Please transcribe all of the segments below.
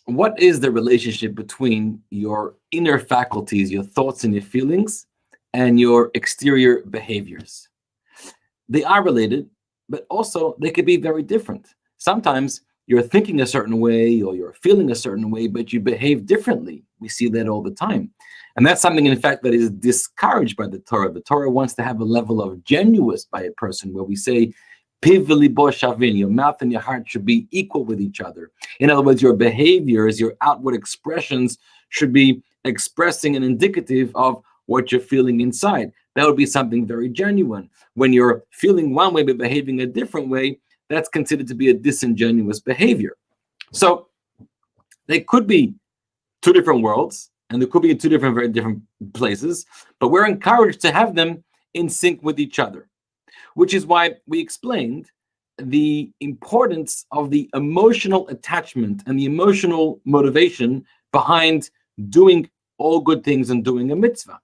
what is the relationship between your inner faculties, your thoughts and your feelings, and your exterior behaviors? They are related, but also they could be very different. Sometimes you're thinking a certain way or you're feeling a certain way, but you behave differently. We see that all the time. And that's something, in fact, that is discouraged by the Torah. The Torah wants to have a level of genuineness by a person where we say, Piv v'libo shavin, your mouth and your heart should be equal with each other. In other words, your behaviors, your outward expressions should be expressing and indicative of what you're feeling inside. That would be something very genuine. When you're feeling one way but behaving a different way, that's considered to be a disingenuous behavior. So they could be two different worlds, and they could be in two different, very different places, but we're encouraged to have them in sync with each other, which is why we explained the importance of the emotional attachment and the emotional motivation behind doing all good things and doing a mitzvah.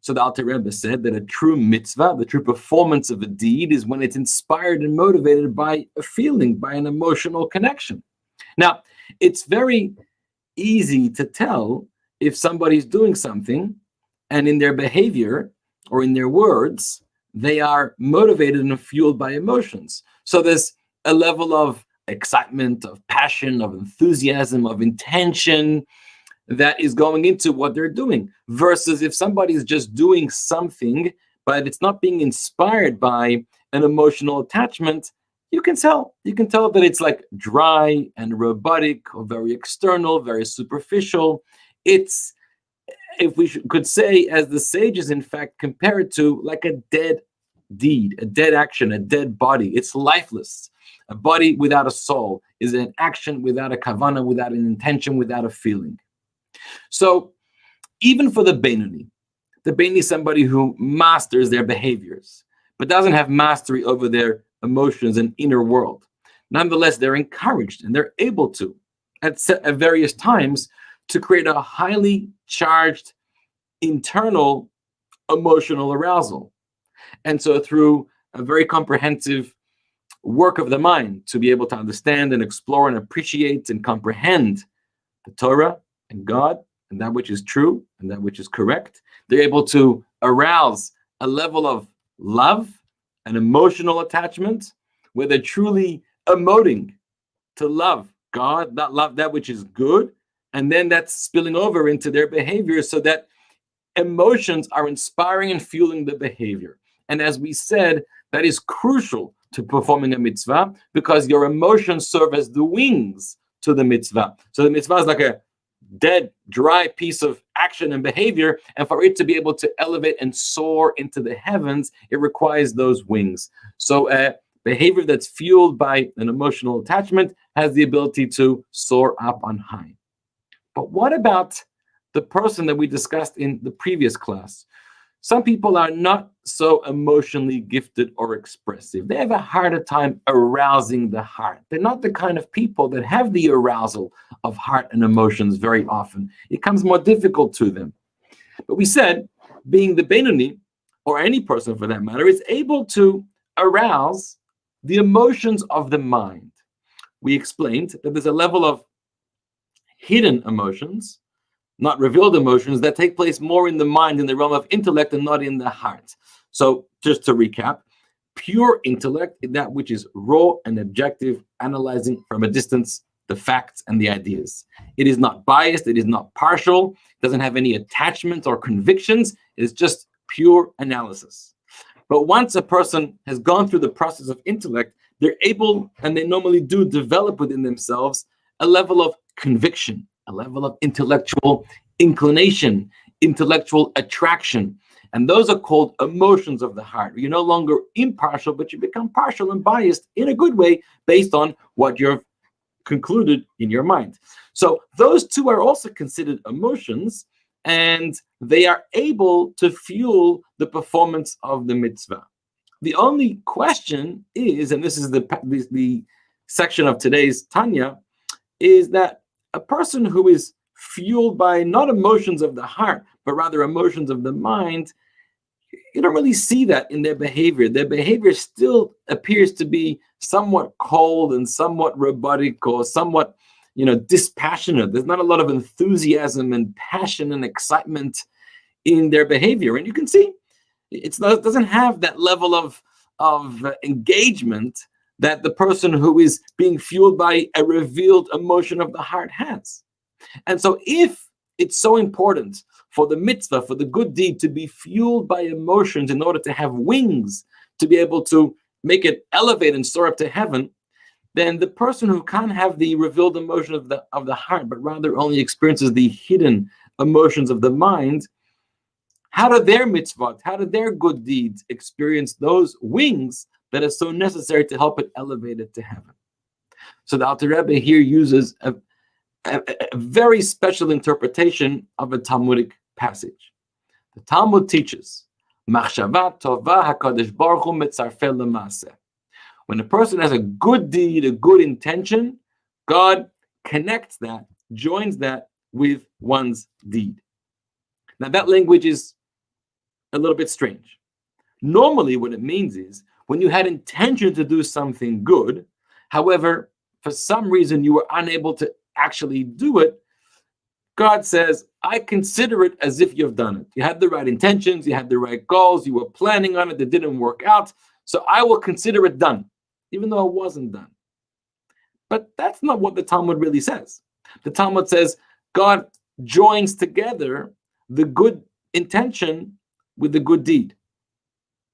So the Alter Rebbe said that a true mitzvah, the true performance of a deed, is when it's inspired and motivated by a feeling, by an emotional connection. Now, it's very easy to tell if somebody's doing something and in their behavior or in their words, they are motivated and fueled by emotions. So there's a level of excitement, of passion, of enthusiasm, of intention that is going into what they're doing, versus if somebody's just doing something, but it's not being inspired by an emotional attachment, you can tell that it's like dry and robotic or very external, very superficial. It's, if we could say, as the sages in fact compare it to, like a dead deed, a dead action, a dead body. It's lifeless. A body without a soul is an action without a kavanah, without an intention, without a feeling. So even for the Benoni is somebody who masters their behaviors, but doesn't have mastery over their emotions and inner world. Nonetheless, they're encouraged and they're able to, at various times, to create a highly charged internal emotional arousal. And so through a very comprehensive work of the mind, to be able to understand and explore and appreciate and comprehend the Torah and God and that which is true and that which is correct, they're able to arouse a level of love and emotional attachment where they're truly emoting to love God, that love that which is good, and then that's spilling over into their behavior so that emotions are inspiring and fueling the behavior. And as we said, that is crucial to performing a mitzvah, because your emotions serve as the wings to the mitzvah. So the mitzvah is like a dead, dry piece of action and behavior, and for it to be able to elevate and soar into the heavens, it requires those wings. So behavior that's fueled by an emotional attachment has the ability to soar up on high. But what about the person that we discussed in the previous class? Some people are not so emotionally gifted or expressive. They have a harder time arousing the heart. They're not the kind of people that have the arousal of heart and emotions very often. It comes more difficult to them. But we said, being the Benoni, or any person for that matter, is able to arouse the emotions of the mind. We explained that there's a level of hidden emotions, not revealed emotions, that take place more in the mind, in the realm of intellect, and not in the heart. So just to recap, pure intellect is that which is raw and objective, analyzing from a distance the facts and the ideas. It is not biased, it is not partial, it doesn't have any attachments or convictions, it is just pure analysis. But once a person has gone through the process of intellect, they're able, and they normally do, develop within themselves a level of conviction, a level of intellectual inclination, intellectual attraction. And those are called emotions of the heart. You're no longer impartial, but you become partial and biased in a good way based on what you've concluded in your mind. So those two are also considered emotions, and they are able to fuel the performance of the mitzvah. The only question is, and this is the section of today's Tanya, is that a person who is fueled by not emotions of the heart, but rather emotions of the mind, you don't really see that in their behavior. Their behavior still appears to be somewhat cold and somewhat robotic, or somewhat dispassionate. There's not a lot of enthusiasm and passion and excitement in their behavior. And you can see it doesn't have that level of engagement that the person who is being fueled by a revealed emotion of the heart has. And so if it's so important for the mitzvah, for the good deed to be fueled by emotions in order to have wings, to be able to make it elevate and soar up to heaven, then the person who can't have the revealed emotion of the heart, but rather only experiences the hidden emotions of the mind, how do their mitzvot, how do their good deeds experience those wings that are so necessary to help it elevate it to heaven? So the Alter Rebbe here uses a very special interpretation of a Talmudic passage. The Talmud teaches, Machshava tova hakadosh baruch hu metzarfeh l'maaseh. When a person has a good deed, a good intention, God connects that, joins that with one's deed. Now that language is a little bit strange. Normally what it means is when you had intention to do something good, however, for some reason you were unable to actually do it, God says, I consider it as if you've done it. You had the right intentions, you had the right goals, you were planning on it, it didn't work out, so I will consider it done, even though it wasn't done. But that's not what the Talmud really says. The Talmud says God joins together the good intention with the good deed.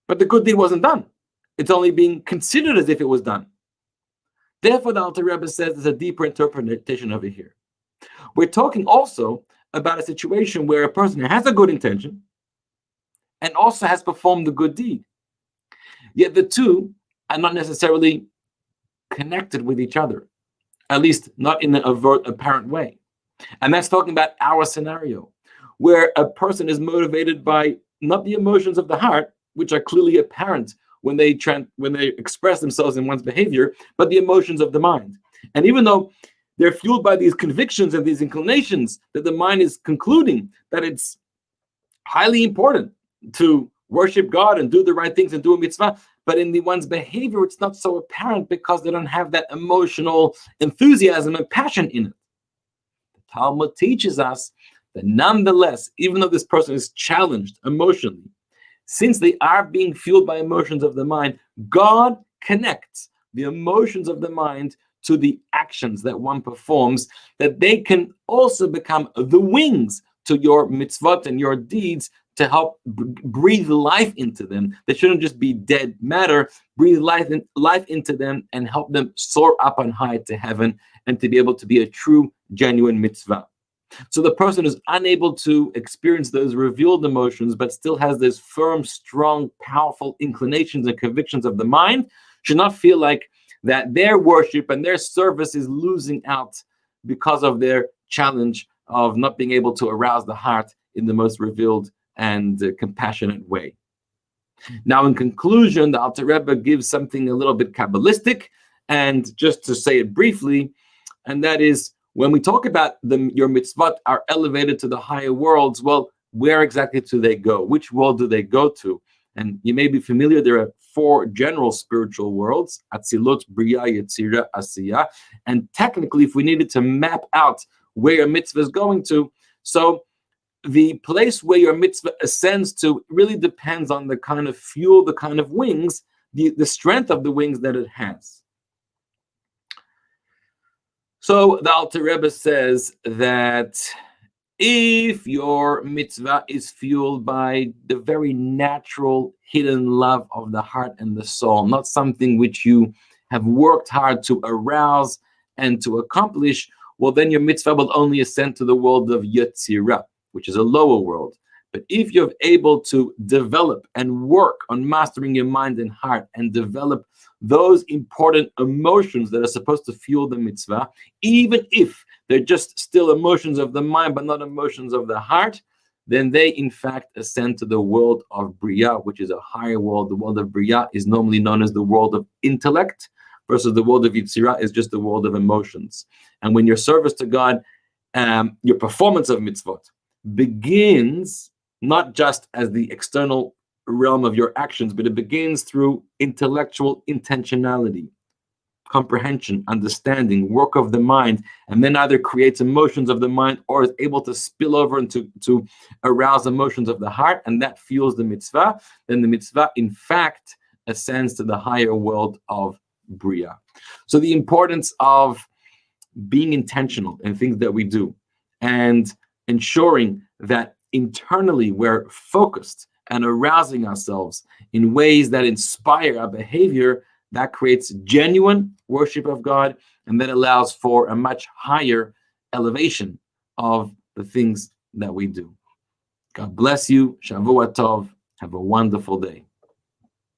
But the good deed wasn't done. It's only being considered as if it was done. Therefore, the Alter Rebbe says there's a deeper interpretation over here. We're talking also about a situation where a person has a good intention and also has performed the good deed. Yet the two are not necessarily connected with each other, at least not in an overt, apparent way. And that's talking about our scenario, where a person is motivated by not the emotions of the heart, which are clearly apparent when they express themselves in one's behavior, but the emotions of the mind. And even though they're fueled by these convictions and these inclinations that the mind is concluding that it's highly important to worship God and do the right things and do a mitzvah, but in one's behavior, it's not so apparent because they don't have that emotional enthusiasm and passion in it. The Talmud teaches us that nonetheless, even though this person is challenged emotionally, since they are being fueled by emotions of the mind, God connects the emotions of the mind to the actions that one performs, that they can also become the wings to your mitzvot and your deeds to help breathe life into them. They shouldn't just be dead matter. Breathe life into them and help them soar up on high to heaven and to be able to be a true, genuine mitzvah. So the person who's unable to experience those revealed emotions, but still has those firm, strong, powerful inclinations and convictions of the mind, should not feel like that their worship and their service is losing out because of their challenge of not being able to arouse the heart in the most revealed and compassionate way. Now, in conclusion, the Alter Rebbe gives something a little bit Kabbalistic, and just to say it briefly, and that is, when we talk about your mitzvot are elevated to the higher worlds, well, where exactly do they go? Which world do they go to? And you may be familiar, there are 4 general spiritual worlds, Atzilut, Bria, Yetzirah, Asiyah. And technically, if we needed to map out where your mitzvah is going to, so the place where your mitzvah ascends to really depends on the kind of fuel, the kind of wings, the strength of the wings that it has. So the Alter Rebbe says that if your mitzvah is fueled by the very natural hidden love of the heart and the soul, not something which you have worked hard to arouse and to accomplish, well, then your mitzvah will only ascend to the world of Yetzirah, which is a lower world. But if you're able to develop and work on mastering your mind and heart and develop those important emotions that are supposed to fuel the mitzvah, even if they're just still emotions of the mind but not emotions of the heart, then they in fact ascend to the world of Bria, which is a higher world. The world of Bria is normally known as the world of intellect, versus the world of Yitzirah is just the world of emotions. And when your service to God, your performance of mitzvot begins not just as the external realm of your actions, but it begins through intellectual intentionality, comprehension, understanding, work of the mind, and then either creates emotions of the mind or is able to spill over into to arouse emotions of the heart, and that fuels the mitzvah, then the mitzvah, in fact, ascends to the higher world of Bria. So the importance of being intentional in things that we do and ensuring that internally we're focused and arousing ourselves in ways that inspire our behavior, that creates genuine worship of God, and that allows for a much higher elevation of the things that we do. God bless you. Shavua Tov. Have a wonderful day.